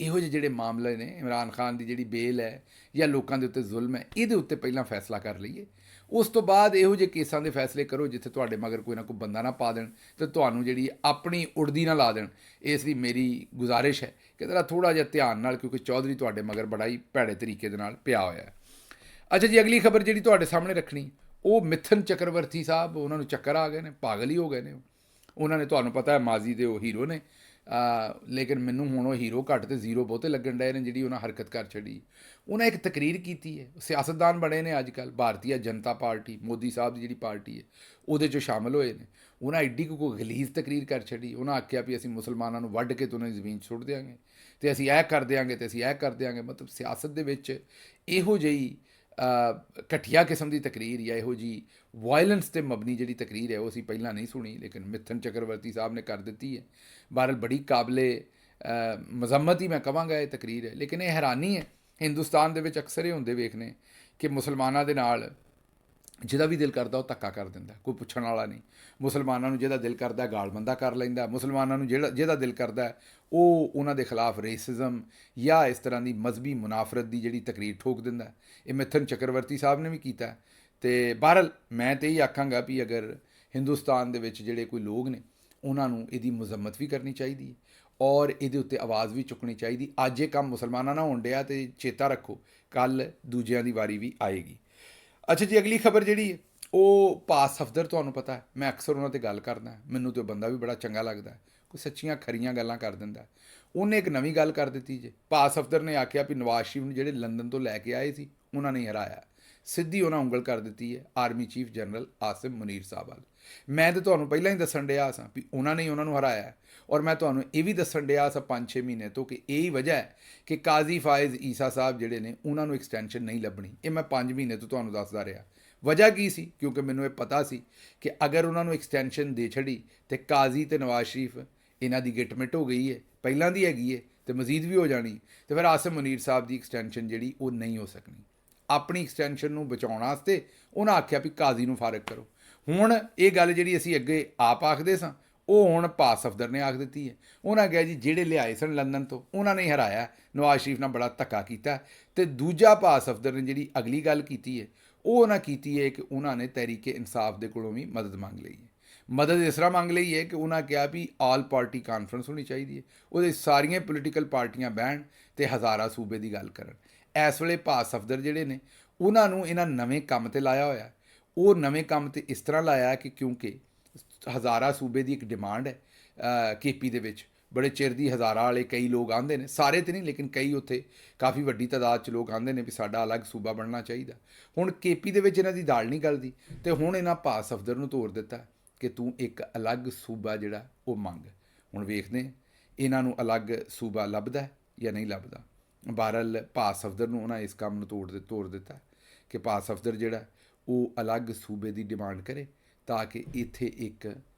ਇਹੋ ਜਿਹੇ ਜਿਹੜੇ ਮਾਮਲੇ ਨੇ, ਇਮਰਾਨ ਖਾਨ ਦੀ ਜਿਹੜੀ ਬੇਲ ਹੈ ਜਾਂ ਲੋਕਾਂ ਦੇ ਉੱਤੇ ਜ਼ੁਲਮ ਹੈ, ਇਹਦੇ ਉੱਤੇ ਪਹਿਲਾਂ ਫੈਸਲਾ ਕਰ ਲਈਏ। ਉਸ ਤੋਂ ਬਾਅਦ ਇਹੋ ਜਿਹੇ ਕੇਸਾਂ ਦੇ ਫੈਸਲੇ ਕਰੋ ਜਿੱਥੇ ਤੁਹਾਡੇ ਮਗਰ ਕੋਈ ਨਾ ਕੋਈ ਬੰਦਾ ਨਾ ਪਾ ਦੇਣ ਤੇ ਤੁਹਾਨੂੰ ਜਿਹੜੀ ਆਪਣੀ ਉੜਦੀ ਨਾ ਲਾ ਦੇਣ। ਇਸ ਲਈ ਮੇਰੀ ਗੁਜ਼ਾਰਿਸ਼ ਹੈ ਕਿ ਜ਼ਰਾ ਥੋੜ੍ਹਾ ਜਿਹਾ ਧਿਆਨ ਨਾਲ, ਕਿਉਂਕਿ ਚੌਧਰੀ ਤੁਹਾਡੇ ਮਗਰ ਬੜਾ ਹੀ ਭੈੜੇ ਤਰੀਕੇ ਦੇ ਨਾਲ ਪਿਆ ਹੋਇਆ ਹੈ। ਅੱਛਾ ਜੀ, ਅਗਲੀ ਖਬਰ ਜਿਹੜੀ ਤੁਹਾਡੇ ਸਾਹਮਣੇ ਰੱਖਣੀ, ਉਹ ਮਿਥਨ ਚੱਕਰਵਰਤੀ ਸਾਹਿਬ, ਉਹਨਾਂ ਨੂੰ ਚੱਕਰ ਆ ਗਏ ਨੇ, ਪਾਗਲ ਹੀ ਹੋ ਗਏ ਨੇ। ਉਹਨਾਂ ਨੇ, ਤੁਹਾਨੂੰ ਪਤਾ ਹੈ ਮਾਜ਼ੀ ਦੇ ਉਹ ਹੀਰੋ ਨੇ, ਲੇਕਿਨ ਮੈਨੂੰ ਹੁਣ ਉਹ ਹੀਰੋ ਘੱਟ ਤੇ ਜ਼ੀਰੋ ਬਹੁਤੇ ਲੱਗਣ ਡਏ ਨੇ ਜਿਹੜੀ ਉਹਨਾਂ ਹਰਕਤ ਕਰ ਛੱਡੀ। ਉਹਨਾਂ ਇੱਕ ਤਕਰੀਰ ਕੀਤੀ ਹੈ, ਸਿਆਸਤਦਾਨ ਬਣੇ ਨੇ ਅੱਜ ਕੱਲ੍ਹ, ਭਾਰਤੀ ਜਨਤਾ ਪਾਰਟੀ, ਮੋਦੀ ਸਾਹਿਬ ਦੀ ਜਿਹੜੀ ਪਾਰਟੀ ਹੈ ਉਹਦੇ 'ਚੋਂ ਸ਼ਾਮਲ ਹੋਏ ਨੇ। ਉਹਨਾਂ ਐਡੀ ਕੋਈ ਗਲੀਜ਼ ਤਕਰੀਰ ਕਰ ਛੱਡੀ। ਉਹਨਾਂ ਆਖਿਆ ਵੀ ਅਸੀਂ ਮੁਸਲਮਾਨਾਂ ਨੂੰ ਵੱਢ ਕੇ ਤੇ ਉਹਨਾਂ ਦੀ ਜ਼ਮੀਨ ਸੁੱਟ ਦਿਆਂਗੇ, ਤੇ ਅਸੀਂ ਇਹ ਕਰ ਦਿਆਂਗੇ, ਤੇ ਅਸੀਂ ਇਹ ਕਰ ਦਿਆਂਗੇ। ਮਤਲਬ ਸਿਆਸਤ ਦੇ ਵਿੱਚ ਇਹੋ ਜਿਹੀ ਘਟੀਆ ਕਿਸਮ ਦੀ ਤਕਰੀਰ ਜਾਂ ਇਹੋ ਜਿਹੀ ਵਾਇਲੈਂਸ 'ਤੇ ਮਬਨੀ ਜਿਹੜੀ ਤਕਰੀਰ ਹੈ ਉਹ ਅਸੀਂ ਪਹਿਲਾਂ ਨਹੀਂ ਸੁਣੀ, ਲੇਕਿਨ ਮਿਥਨ ਚੱਕਰਵਰਤੀ ਸਾਹਿਬ ਨੇ ਕਰ ਦਿੱਤੀ ਹੈ। ਬਹਰਹਾਲ ਬੜੀ ਕਾਬਲੇ ਮਜ਼ੰਮਤ ਹੀ ਮੈਂ ਕਹਾਂਗਾ ਇਹ ਤਕਰੀਰ ਹੈ। ਲੇਕਿਨ ਇਹ ਹੈਰਾਨੀ ਹੈ, ਹਿੰਦੁਸਤਾਨ ਦੇ ਵਿੱਚ ਅਕਸਰ ਇਹ ਹੁੰਦੇ ਵੇਖਨੇ ਕਿ ਮੁਸਲਮਾਨਾਂ ਦੇ ਨਾਲ ਜਿਹਦਾ ਵੀ ਦਿਲ ਕਰਦਾ ਉਹ ਧੱਕਾ ਕਰ ਦਿੰਦਾ, ਕੋਈ ਪੁੱਛਣ ਵਾਲਾ ਨਹੀਂ। ਮੁਸਲਮਾਨਾਂ ਨੂੰ ਜਿਹਦਾ ਦਿਲ ਕਰਦਾ ਗਾਲਮੰਦਾ ਕਰ ਲੈਂਦਾ, ਮੁਸਲਮਾਨਾਂ ਨੂੰ ਜਿਹਦਾ ਦਿਲ ਕਰਦਾ ਉਹ ਉਹਨਾਂ ਦੇ ਖਿਲਾਫ ਰੇਸਿਜ਼ਮ ਜਾਂ ਇਸ ਤਰ੍ਹਾਂ ਦੀ ਮਜ਼ਹਬੀ ਮੁਨਾਫਰਤ ਦੀ ਜਿਹੜੀ ਤਕਰੀਰ ਠੋਕ ਦਿੰਦਾ। ਇਹ ਮਿਥਨ ਚੱਕਰਵਰਤੀ ਸਾਹਿਬ ਨੇ ਵੀ ਕੀਤਾ। ਤੇ ਬਹਰਹਾਲ ਮੈਂ ਤਾਂ ਇਹ ਆਖਾਂਗਾ ਵੀ ਅਗਰ ਹਿੰਦੁਸਤਾਨ ਦੇ ਵਿੱਚ ਜਿਹੜੇ ਕੋਈ ਲੋਕ ਨੇ ਉਹਨਾਂ ਨੂੰ ਇਹਦੀ ਮੁਜ਼ੰਮਤ ਵੀ ਕਰਨੀ ਚਾਹੀਦੀ ਹੈ ਔਰ ਇਹਦੇ ਉੱਤੇ ਆਵਾਜ਼ ਵੀ ਚੁੱਕਣੀ ਚਾਹੀਦੀ। ਅੱਜ ਇਹ ਕੰਮ ਮੁਸਲਮਾਨਾਂ ਨਾਲ ਹੋਣ ਡਿਆ ਤੇ ਚੇਤਾ ਰੱਖੋ ਕੱਲ੍ਹ ਦੂਜਿਆਂ ਦੀ ਵਾਰੀ ਵੀ ਆਏਗੀ। ਅੱਛਾ ਜੀ, ਅਗਲੀ ਖਬਰ ਜਿਹੜੀ ਹੈ ਉਹ ਪਾਸ ਸਫਦਰ, ਤੁਹਾਨੂੰ ਪਤਾ ਹੈ ਮੈਂ ਅਕਸਰ ਉਹਨਾਂ 'ਤੇ ਗੱਲ ਕਰਦਾ, ਮੈਨੂੰ ਤਾਂ ਬੰਦਾ ਵੀ ਬੜਾ ਚੰਗਾ ਲੱਗਦਾ, ਕੋਈ ਸੱਚੀਆਂ ਖਰੀਆਂ ਗੱਲਾਂ ਕਰ ਦਿੰਦਾ। ਉਹਨੇ ਇੱਕ ਨਵੀਂ ਗੱਲ ਕਰ ਦਿੱਤੀ ਜੇ। ਪਾਸ ਸਫਦਰ ਨੇ ਆਖਿਆ ਵੀ ਨਵਾਜ਼ ਸ਼ਰੀਫ ਨੂੰ ਜਿਹੜੇ ਲੰਦਨ ਤੋਂ ਲੈ ਕੇ ਆਏ ਸੀ ਉਹਨਾਂ ਨੇ ਹਰਾਇਆ। ਸਿੱਧੀ ਉਹਨਾਂ ਉਂਗਲ ਕਰ ਦਿੱਤੀ ਹੈ army chief general Asim Munir ਸਾਹਿਬ ਵੱਲ। ਮੈਂ ਤਾਂ ਤੁਹਾਨੂੰ ਪਹਿਲਾਂ ਹੀ ਦੱਸਣ ਡਿਆ ਸਾਂ ਵੀ ਉਹਨਾਂ ਨੇ ਹੀ ਉਹਨਾਂ ਨੂੰ ਹਰਾਇਆ, ਔਰ ਮੈਂ ਤੁਹਾਨੂੰ ਇਹ ਵੀ ਦੱਸਣ ਡਿਆ ਸਾਂ 5-6 ਮਹੀਨੇ ਤੋਂ ਕਿ ਇਹ ਹੀ ਵਜ੍ਹਾ ਹੈ ਕਿ ਕਾਜ਼ੀ ਫਾਇਜ਼ ਈਸਾ ਸਾਹਿਬ ਜਿਹੜੇ ਨੇ ਉਹਨਾਂ ਨੂੰ ਐਕਸਟੈਂਸ਼ਨ ਨਹੀਂ ਲੱਭਣੀ। ਇਹ ਮੈਂ 5 ਮਹੀਨੇ ਤੋਂ ਤੁਹਾਨੂੰ ਦੱਸਦਾ ਰਿਹਾ। ਵਜ੍ਹਾ ਕੀ ਸੀ? ਕਿਉਂਕਿ ਮੈਨੂੰ ਇਹ ਪਤਾ ਸੀ ਕਿ ਅਗਰ ਉਹਨਾਂ ਨੂੰ ਐਕਸਟੈਂਸ਼ਨ ਦੇ ਛੜੀ ਤੇ ਕਾਜ਼ੀ ਤੇ ਨਵਾਜ਼ ਸ਼ਰੀਫ ਇਹਨਾਂ ਦੀ ਗਿਟਮਿਟ ਹੋ ਗਈ ਹੈ, ਪਹਿਲਾਂ ਦੀ ਹੈਗੀ ਹੈ ਤੇ ਮਜ਼ੀਦ ਵੀ ਹੋ ਜਾਣੀ, ਤੇ ਫਿਰ ਆਸਿਮ ਮੁਨੀਰ ਸਾਹਿਬ ਦੀ ਐਕਸਟੈਂਸ਼ਨ ਜਿਹੜੀ ਉਹ ਨਹੀਂ ਹੋ ਸਕਣੀ। ਆਪਣੀ ਐਕਸਟੈਂਸ਼ਨ ਨੂੰ ਬਚਾਉਣ ਵਾਸਤੇ ਉਹਨਾਂ ਆਖਿਆ ਵੀ ਕਾਜ਼ੀ ਨੂੰ ਫਾਰਗ ਕਰੋ। ਹੁਣ ਇਹ ਗੱਲ ਜਿਹੜੀ ਅਸੀਂ ਅੱਗੇ ਆਪ ਆਖਦੇ ਸਾਂ ਉਹ ਹੁਣ ਪਾਸ ਸਫਦਰ ਨੇ ਆਖ ਦਿੱਤੀ ਹੈ। ਉਹਨਾਂ ਕਿਹਾ ਜੀ ਜਿਹੜੇ ਲਿਆਏ ਸਨ ਲੰਦਨ ਤੋਂ ਉਹਨਾਂ ਨੇ ਹਰਾਇਆ, ਨਵਾਜ਼ ਸ਼ਰੀਫ ਨਾਲ ਬੜਾ ਧੱਕਾ ਕੀਤਾ। ਤੇ ਦੂਜਾ ਪਾਸ ਸਫਦਰ ਨੇ ਜਿਹੜੀ ਅਗਲੀ ਗੱਲ ਕੀਤੀ ਹੈ ਉਹ ਉਹਨਾਂ ਕੀਤੀ ਹੈ ਕਿ ਉਹਨਾਂ ਨੇ ਤਹਿਰੀਕੇ ਇਨਸਾਫ ਦੇ ਕੋਲੋਂ ਵੀ ਮਦਦ ਮੰਗ ਲਈ ਹੈ। ਮਦਦ ਇਸ ਤਰ੍ਹਾਂ ਮੰਗ ਲਈ ਹੈ ਕਿ ਉਹਨਾਂ ਕਿਹਾ ਵੀ ਆਲ ਪਾਰਟੀ ਕਾਨਫਰੰਸ ਹੋਣੀ ਚਾਹੀਦੀ ਹੈ, ਉਹਦੇ ਸਾਰੀਆਂ ਪੋਲੀਟੀਕਲ ਪਾਰਟੀਆਂ ਬਹਿਣ ਤੇ ਹਜ਼ਾਰਾ ਸੂਬੇ ਦੀ ਗੱਲ ਕਰਨ। ਇਸ ਵੇਲੇ ਪਾਸ ਸਫਦਰ ਜਿਹੜੇ ਨੇ ਉਹਨਾਂ ਨੂੰ ਇਹਨਾਂ ਨਵੇਂ ਕੰਮ ਤੇ ਲਾਇਆ ਹੋਇਆ। ਉਹ ਨਵੇਂ ਕੰਮ ਤੇ ਇਸ ਤਰ੍ਹਾਂ ਲਾਇਆ ਕਿ ਕਿਉਂਕਿ ਹਜ਼ਾਰਾ ਸੂਬੇ ਦੀ ਇੱਕ ਡਿਮਾਂਡ ਹੈ ਕੇਪੀ ਦੇ ਵਿੱਚ, ਬੜੇ ਚਿਰ ਦੀ ਹਜ਼ਾਰਾ ਵਾਲੇ ਕਈ ਲੋਕ ਆਉਂਦੇ ਨੇ, ਸਾਰੇ ਤੇ ਨਹੀਂ ਲੇਕਿਨ ਕਈ ਉੱਥੇ ਕਾਫੀ ਵੱਡੀ ਤਾਦਾਦ 'ਚ ਲੋਕ ਆਉਂਦੇ ਨੇ ਵੀ ਸਾਡਾ ਅਲੱਗ ਸੂਬਾ ਬਣਨਾ ਚਾਹੀਦਾ। ਹੁਣ ਕੇਪੀ ਦੇ ਵਿੱਚ ਇਹਨਾਂ ਦੀ ਦਾਲ ਨਹੀਂ ਗਲਦੀ ਤੇ ਹੁਣ ਇਹਨਾਂ ਪਾਸ ਸਫਦਰ ਨੂੰ ਤੋੜ ਦਿੱਤਾ ਕਿ ਤੂੰ ਇੱਕ ਅਲੱਗ ਸੂਬਾ ਜਿਹੜਾ ਉਹ ਮੰਗ। ਹੁਣ ਵੇਖਦੇ ਇਹਨਾਂ ਨੂੰ ਅਲੱਗ ਸੂਬਾ ਲੱਭਦਾ ਜਾਂ ਨਹੀਂ ਲੱਭਦਾ। ਬਹਰਹਾਲ ਪਾਸ ਸਫਦਰ ਨੂੰ ਉਹਨਾਂ ਇਸ ਕੰਮ ਨੂੰ ਤੋੜ ਦਿੱਤਾ ਕਿ ਪਾਸ ਸਫਦਰ ਜਿਹੜਾ ਉਹ ਅਲੱਗ ਸੂਬੇ ਦੀ ਡਿਮਾਂਡ ਕਰੇ ਤਾਂ ਕਿ ਇੱਥੇ ਇੱਕ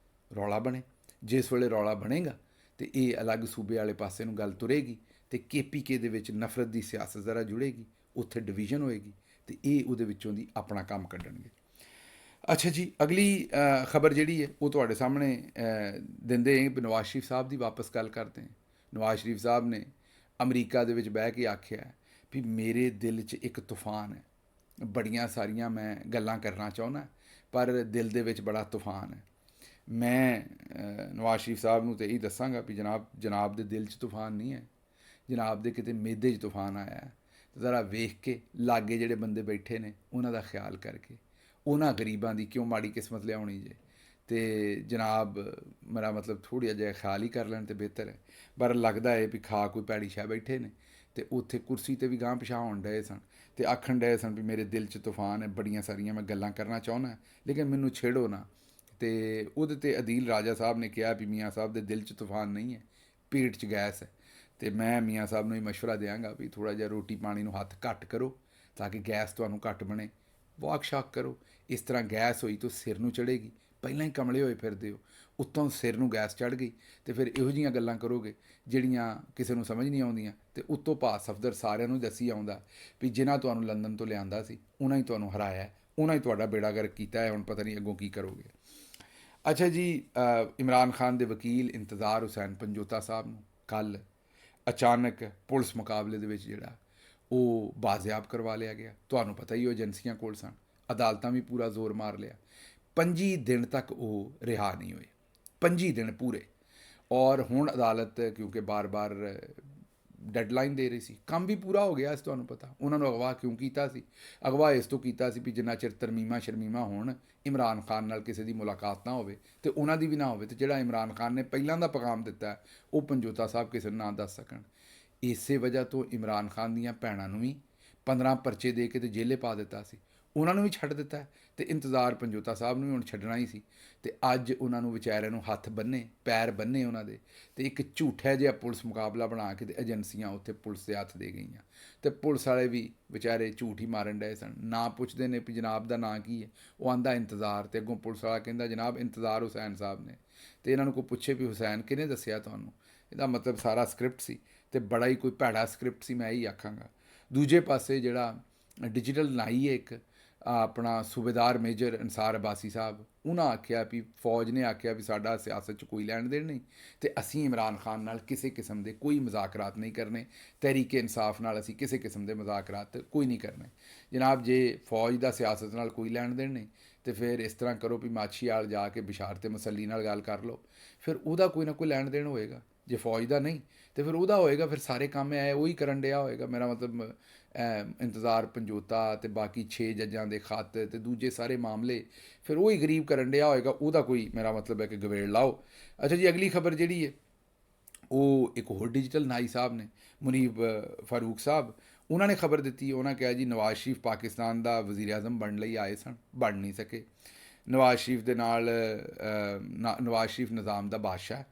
ਰੌਲਾ ਬਣੇ। ਜਿਸ ਵੇਲੇ ਰੌਲਾ ਬਣੇਗਾ ਤੇ ਇਹ ਅਲੱਗ ਸੂਬੇ ਵਾਲੇ ਪਾਸੇ ਨੂੰ ਗੱਲ ਤੁਰੇਗੀ ਤੇ KPK ਦੇ ਵਿੱਚ ਨਫ਼ਰਤ ਦੀ ਸਿਆਸਤ ਜ਼ਰਾ ਜੁੜੇਗੀ, ਉੱਥੇ ਡਿਵੀਜ਼ਨ ਹੋਏਗੀ ਤੇ ਇਹ ਉਹਦੇ ਵਿੱਚੋਂ ਦੀ ਆਪਣਾ ਕੰਮ ਕੱਢਣਗੇ। ਅੱਛਾ ਜੀ, ਅਗਲੀ ਖਬਰ ਜਿਹੜੀ ਹੈ ਉਹ ਤੁਹਾਡੇ ਸਾਹਮਣੇ ਦਿੰਦੇ ਨਵਾਜ਼ ਸ਼ਰੀਫ ਸਾਹਿਬ ਦੀ ਵਾਪਸ ਗੱਲ ਕਰਦੇ ਹਾਂ। ਨਵਾਜ਼ ਸ਼ਰੀਫ ਸਾਹਿਬ ਨੇ ਅਮਰੀਕਾ ਦੇ ਵਿੱਚ ਬਹਿ ਕੇ ਆਖਿਆ ਵੀ ਮੇਰੇ ਦਿਲ 'ਚ ਇੱਕ ਤੂਫਾਨ ਹੈ, ਬੜੀਆਂ ਸਾਰੀਆਂ ਮੈਂ ਗੱਲਾਂ ਕਰਨਾ ਚਾਹੁੰਦਾ ਪਰ ਦਿਲ ਦੇ ਵਿੱਚ ਬੜਾ ਤੂਫਾਨ ਹੈ। ਮੈਂ ਨਵਾਜ਼ ਸ਼ਰੀਫ ਸਾਹਿਬ ਨੂੰ ਤਾਂ ਇਹੀ ਦੱਸਾਂਗਾ ਵੀ ਜਨਾਬ ਦੇ ਦਿਲ 'ਚ ਤੂਫਾਨ ਨਹੀਂ ਹੈ, ਜਨਾਬ ਦੇ ਕਿਤੇ ਮਿਹਦੇ 'ਚ ਤੂਫਾਨ ਆਇਆ ਹੈ। ਜ਼ਰਾ ਵੇਖ ਕੇ ਲਾਗੇ ਜਿਹੜੇ ਬੰਦੇ ਬੈਠੇ ਨੇ ਉਹਨਾਂ ਦਾ ਖਿਆਲ ਕਰਕੇ, ਉਹਨਾਂ ਗਰੀਬਾਂ ਦੀ ਕਿਉਂ ਮਾੜੀ ਕਿਸਮਤ ਲਿਆਉਣੀ ਜੇ। ਤੇ ਜਨਾਬ ਮੇਰਾ ਮਤਲਬ ਥੋੜ੍ਹਾ ਜਿਹਾ ਖਿਆਲ ਹੀ ਕਰ ਲੈਣ ਤੇ ਬਿਹਤਰ ਹੈ। ਪਰ ਲੱਗਦਾ ਹੈ ਵੀ ਖਾ ਕੋਈ ਪੈੜੀ ਸ਼ਾਹ ਬੈਠੇ ਨੇ ਤੇ ਉੱਥੇ ਕੁਰਸੀ ਤੇ ਵੀ ਗਾਂਹ ਪਿਛਾਂਹ ਹੋਣ ਡਏ ਸਨ ਤੇ ਆਖਣ ਡਏ ਸਨ ਵੀ ਮੇਰੇ ਦਿਲ 'ਚ ਤੂਫਾਨ ਹੈ, ਬੜੀਆਂ ਸਾਰੀਆਂ ਮੈਂ ਗੱਲਾਂ ਕਰਨਾ ਚਾਹੁੰਦਾ ਲੇਕਿਨ ਮੈਨੂੰ ਛੇੜੋ ਨਾ। ਤੇ ਉਹਦੇ ਤੇ ਅਦੀਲ ਰਾਜਾ ਸਾਹਿਬ ਨੇ ਕਿਹਾ ਵੀ ਮੀਆਂ ਸਾਹਿਬ ਦੇ ਦਿਲ 'ਚ ਤੂਫਾਨ ਨਹੀਂ ਹੈ, ਪੇਟ 'ਚ ਗੈਸ ਹੈ। ਤੇ ਮੈਂ ਮੀਆਂ ਸਾਹਿਬ ਨੂੰ ਹੀ ਮਸ਼ਵਰਾ ਦਿਆਂਗਾ ਵੀ ਥੋੜ੍ਹਾ ਜਿਹਾ ਰੋਟੀ ਪਾਣੀ ਨੂੰ ਹੱਥ ਘੱਟ ਕਰੋ ਤਾਂ ਕਿ ਗੈਸ ਤੁਹਾਨੂੰ ਘੱਟ ਬਣੇ। ਵਾਕ ਸ਼ਾਕ ਕਰੋ, ਇਸ ਤਰ੍ਹਾਂ ਗੈਸ ਹੋਈ ਤਾਂ ਸਿਰ ਨੂੰ ਚੜ੍ਹੇਗੀ, ਪਹਿਲਾਂ ਹੀ ਕਮਲੇ ਹੋਏ ਫਿਰਦੇ ਹੋ, ਉੱਤੋਂ ਸਿਰ ਨੂੰ ਗੈਸ ਚੜ੍ਹ ਗਈ ਤੇ ਫਿਰ ਇਹੋ ਜਿਹੀਆਂ ਗੱਲਾਂ ਕਰੋਗੇ ਜਿਹੜੀਆਂ ਕਿਸੇ ਨੂੰ ਸਮਝ ਨਹੀਂ ਆਉਂਦੀਆਂ। ਤੇ ਉੱਤੋਂ ਪਾਸ ਸਫਦਰ ਸਾਰਿਆਂ ਨੂੰ ਦੱਸੀ ਆਉਂਦਾ ਵੀ ਜਿਨ੍ਹਾਂ ਤੁਹਾਨੂੰ ਲੰਦਨ ਤੋਂ ਲਿਆਂਦਾ ਸੀ ਉਹਨਾਂ ਹੀ ਤੁਹਾਨੂੰ ਹਰਾਇਆ, ਉਹਨਾਂ ਹੀ ਤੁਹਾਡਾ ਬੇੜਾ ਗਰਕ ਕੀਤਾ ਹੈ, ਹੁਣ ਪਤਾ ਨਹੀਂ ਅੱਗੋਂ ਕੀ ਕਰੋਗੇ। ਅੱਛਾ ਜੀ, ਇਮਰਾਨ ਖਾਨ ਦੇ ਵਕੀਲ ਇੰਤਜ਼ਾਰ ਹੁਸੈਨ ਪੰਜੋਤਾ ਸਾਹਿਬ ਨੂੰ ਕੱਲ੍ਹ ਅਚਾਨਕ ਪੁਲਿਸ ਮੁਕਾਬਲੇ ਦੇ ਵਿੱਚ ਜਿਹੜਾ ਉਹ ਬਾਜ਼ਿਆਬ ਕਰਵਾ ਲਿਆ ਗਿਆ। ਤੁਹਾਨੂੰ ਪਤਾ ਹੀ ਉਹ ਏਜੰਸੀਆਂ ਕੋਲ ਸਨ, ਅਦਾਲਤਾਂ ਵੀ ਪੂਰਾ ਜ਼ੋਰ ਮਾਰ ਲਿਆ। 25 ਦਿਨ ਤੱਕ ਉਹ ਰਿਹਾ ਨਹੀਂ ਹੋਏ, 25 ਦਿਨ ਪੂਰੇ। ਔਰ ਹੁਣ ਅਦਾਲਤ ਕਿਉਂਕਿ ਬਾਰ-ਬਾਰ ਡੈਡਲਾਈਨ ਦੇ ਰਹੀ ਸੀ, ਕੰਮ ਵੀ ਪੂਰਾ ਹੋ ਗਿਆ ਇਸ ਤੁਹਾਨੂੰ ਪਤਾ। ਉਹਨਾਂ ਨੂੰ ਅਗਵਾ ਕਿਉਂ ਕੀਤਾ ਸੀ? ਅਗਵਾ ਇਸ ਤੋਂ ਕੀਤਾ ਸੀ ਵੀ ਜਿੰਨਾ ਚਿਰ ਤਰਮੀਮਾਂ ਸ਼ਰਮੀਮਾਂ ਹੋਣ, ਇਮਰਾਨ ਖਾਨ ਨਾਲ ਕਿਸੇ ਦੀ ਮੁਲਾਕਾਤ ਨਾ ਹੋਵੇ ਤੇ ਉਹਨਾਂ ਦੀ ਵੀ ਨਾ ਹੋਵੇ, ਤੇ ਜਿਹੜਾ ਇਮਰਾਨ ਖਾਨ ਨੇ ਪਹਿਲਾਂ ਦਾ ਪੈਗਾਮ ਦਿੱਤਾ ਉਹ ਪੰਜੋਤਾ ਸਾਹਿਬ ਕਿਸੇ ਨੂੰ ਨਾ ਦੱਸ ਸਕਣ। ਇਸੇ ਵਜ੍ਹਾ ਤੋਂ ਇਮਰਾਨ ਖਾਨ ਦੀਆਂ ਭੈਣਾਂ ਨੂੰ ਵੀ 15 ਪਰਚੇ ਦੇ ਕੇ ਤੇ ਜੇਲੇ ਪਾ ਦਿੱਤਾ ਸੀ, ਉਹਨਾਂ ਨੂੰ ਵੀ ਛੱਡ ਦਿੱਤਾ ਤੇ ਇੰਤਜ਼ਾਰ ਪੰਜੋਤਾ ਸਾਹਿਬ ਨੂੰ ਵੀ ਹੁਣ ਛੱਡਣਾ ਹੀ ਸੀ। ਤੇ ਅੱਜ ਉਹਨਾਂ ਨੂੰ ਵਿਚਾਰਿਆਂ ਨੂੰ ਹੱਥ ਬੰਨੇ, ਪੈਰ ਬੰਨੇ ਉਹਨਾਂ ਦੇ, ਤੇ ਇੱਕ ਝੂਠਾ ਜਿਹਾ ਪੁਲਿਸ ਮੁਕਾਬਲਾ ਬਣਾ ਕੇ ਤੇ ਏਜੰਸੀਆਂ ਉੱਥੇ ਪੁਲਿਸ ਦੇ ਹੱਥ ਦੇ ਗਈਆਂ। ਤੇ ਪੁਲਿਸ ਵਾਲੇ ਵੀ ਵਿਚਾਰੇ ਝੂਠ ਹੀ ਮਾਰਨ ਡਏ ਸਨ। ਨਾ ਪੁੱਛਦੇ ਨੇ ਵੀ ਜਨਾਬ ਦਾ ਨਾਂ ਕੀ ਹੈ, ਉਹ ਆਂਦਾ ਇੰਤਜ਼ਾਰ, ਤੇ ਅੱਗੋਂ ਪੁਲਿਸ ਵਾਲਾ ਕਹਿੰਦਾ ਜਨਾਬ ਇੰਤਜ਼ਾਰ ਹੁਸੈਨ ਸਾਹਿਬ ਨੇ। ਤੇ ਇਹਨਾਂ ਨੂੰ ਕੋਈ ਪੁੱਛੇ ਵੀ ਹੁਸੈਨ ਕਿਹਨੇ ਦੱਸਿਆ ਤੁਹਾਨੂੰ? ਇਹਦਾ ਮਤਲਬ ਸਾਰਾ ਸਕ੍ਰਿਪਟ ਸੀ, ਤੇ ਬੜਾ ਹੀ ਕੋਈ ਭੈੜਾ ਸਕ੍ਰਿਪਟ ਸੀ, ਮੈਂ ਇਹੀ ਆਖਾਂਗਾ। ਦੂਜੇ ਪਾਸੇ ਜਿਹੜਾ ਡਿਜੀਟਲ ਨਾਈ ਹੈ ਇੱਕ ਆਪਣਾ ਸੂਬੇਦਾਰ ਮੇਜਰ ਅਨਸਾਰ ਅਬਾਸੀ ਸਾਹਿਬ, ਉਹਨਾਂ ਆਖਿਆ ਵੀ ਫੌਜ ਨੇ ਆਖਿਆ ਵੀ ਸਾਡਾ ਸਿਆਸਤ 'ਚ ਕੋਈ ਲੈਣ ਦੇਣ ਨਹੀਂ ਤੇ ਅਸੀਂ ਇਮਰਾਨ ਖਾਨ ਨਾਲ ਕਿਸੇ ਕਿਸਮ ਦੇ ਕੋਈ ਮੁਜ਼ਾਕਰਾਤ ਨਹੀਂ ਕਰਨੇ, ਤਹਿਰੀਕ ਇਨਸਾਫ ਨਾਲ ਅਸੀਂ ਕਿਸੇ ਕਿਸਮ ਦੇ ਮੁਜ਼ਾਕਰਾਤ ਕੋਈ ਨਹੀਂ ਕਰਨੇ। ਜਨਾਬ ਜੇ ਫੌਜ ਦਾ ਸਿਆਸਤ ਨਾਲ ਕੋਈ ਲੈਣ ਦੇਣ ਨਹੀਂ ਤੇ ਫਿਰ ਇਸ ਤਰ੍ਹਾਂ ਕਰੋ ਵੀ ਮਾਛੀ ਵਾਲ ਜਾ ਕੇ ਬਿਸ਼ਾਰ ਤੇ ਮਸੱਲੀ ਨਾਲ ਗੱਲ ਕਰ ਲਓ, ਫਿਰ ਉਹਦਾ ਕੋਈ ਨਾ ਕੋਈ ਲੈਣ ਦੇਣ ਹੋਏਗਾ। ਜੇ ਫੌਜ ਦਾ ਨਹੀਂ ਤੇ ਫਿਰ ਉਹਦਾ ਹੋਏਗਾ, ਫਿਰ ਸਾਰੇ ਕੰਮ ਹੈ ਉਹੀ ਕਰਨ ਡਿਆ ਹੋਏਗਾ। ਮੇਰਾ ਮਤਲਬ ਇੰਤਜ਼ਾਰ ਪੰਜੋਤਾ ਤੇ ਬਾਕੀ 6 ਜੱਜਾਂ ਦੇ ਖੱਤ ਤੇ ਦੂਜੇ ਸਾਰੇ ਮਾਮਲੇ ਫਿਰ ਉਹੀ ਗਰੀਬ ਕਰਨ ਡਿਆ ਹੋਏਗਾ, ਉਹਦਾ ਕੋਈ ਮੇਰਾ ਮਤਲਬ ਹੈ ਕਿ ਗਵੇੜ ਲਾਓ। ਅੱਛਾ ਜੀ, ਅਗਲੀ ਖਬਰ ਜਿਹੜੀ ਹੈ ਉਹ ਇੱਕ ਹੋਰ ਡਿਜੀਟਲ ਨਾਈ ਸਾਹਿਬ ਨੇ, ਮੁਨੀਬ ਫਾਰੂਕ ਸਾਹਿਬ, ਉਹਨਾਂ ਨੇ ਖਬਰ ਦਿੱਤੀ। ਉਹਨਾਂ ਕਿਹਾ ਜੀ ਨਵਾਜ਼ ਸ਼ਰੀਫ ਪਾਕਿਸਤਾਨ ਦਾ ਵਜ਼ੀਰ ਆਜ਼ਮ ਬਣਨ ਲਈ ਆਏ ਸਨ, ਬਣ ਨਹੀਂ ਸਕੇ। ਨਵਾਜ਼ ਸ਼ਰੀਫ ਦੇ ਨਾਲ ਨਵਾਜ਼ ਸ਼ਰੀਫ ਨਿਜ਼ਾਮ ਦਾ ਬਾਦਸ਼ਾਹ,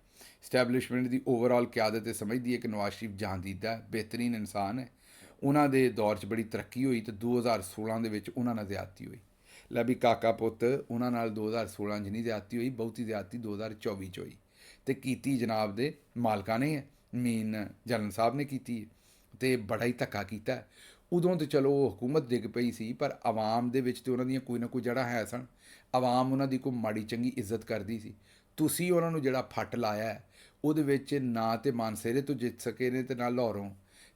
ਸਟੈਬਲਿਸ਼ਮੈਂਟ ਦੀ ਓਵਰਆਲ ਕਿਆਦਤ ਇਹ ਸਮਝਦੀ ਹੈ ਕਿ ਨਵਾਜ਼ ਸ਼ਰੀਫ ਜਾਨਦੀਦਾ ਬਿਹਤਰੀਨ ਇਨਸਾਨ ਹੈ। ਉਹਨਾਂ ਦੇ ਦੌਰ 'ਚ ਬੜੀ ਤਰੱਕੀ ਹੋਈ ਤੇ 2016 ਦੇ ਵਿੱਚ ਉਹਨਾਂ ਨਾਲ ਜ਼ਿਆਦਤੀ ਹੋਈ। ਲੈ ਵੀ ਕਾਕਾ ਪੁੱਤ, ਉਹਨਾਂ ਨਾਲ 2016 'ਚ ਨਹੀਂ ਜ਼ਿਆਦਤੀ ਹੋਈ, ਬਹੁਤੀ ਜ਼ਿਆਦਤੀ 2024 'ਚ ਹੋਈ ਤੇ ਕੀਤੀ ਜਨਾਬ ਦੇ ਮਾਲਕਾਂ ਨੇ ਹੈ, ਮੀਨ ਜਨਰਲ ਸਾਹਿਬ ਨੇ ਕੀਤੀ ਹੈ ਤੇ ਬੜਾ ਹੀ ਧੱਕਾ ਕੀਤਾ। ਉਦੋਂ ਤਾਂ ਚਲੋ ਹਕੂਮਤ ਡਿੱਗ ਪਈ ਸੀ, ਪਰ ਆਵਾਮ ਦੇ ਵਿੱਚ ਤੇ ਉਹਨਾਂ ਦੀਆਂ ਕੋਈ ਨਾ ਕੋਈ ਜੜ੍ਹਾਂ ਹੈ ਸਨ। ਆਵਾਮ ਉਹਨਾਂ ਦੀ ਕੋਈ ਮਾੜੀ ਚੰਗੀ ਇੱਜ਼ਤ ਕਰਦੀ ਸੀ। ਤੁਸੀਂ ਉਹਨਾਂ ਨੂੰ ਜਿਹੜਾ ਫੱਟ ਲਾਇਆ ਉਹਦੇ ਵਿੱਚ ਨਾ ਤੇ ਮਾਨਸੇਰੇ ਤੋਂ ਜਿੱਤ ਸਕੇ ਨੇ ਤੇ ਨਾ ਲਾਹੌਰੋਂ,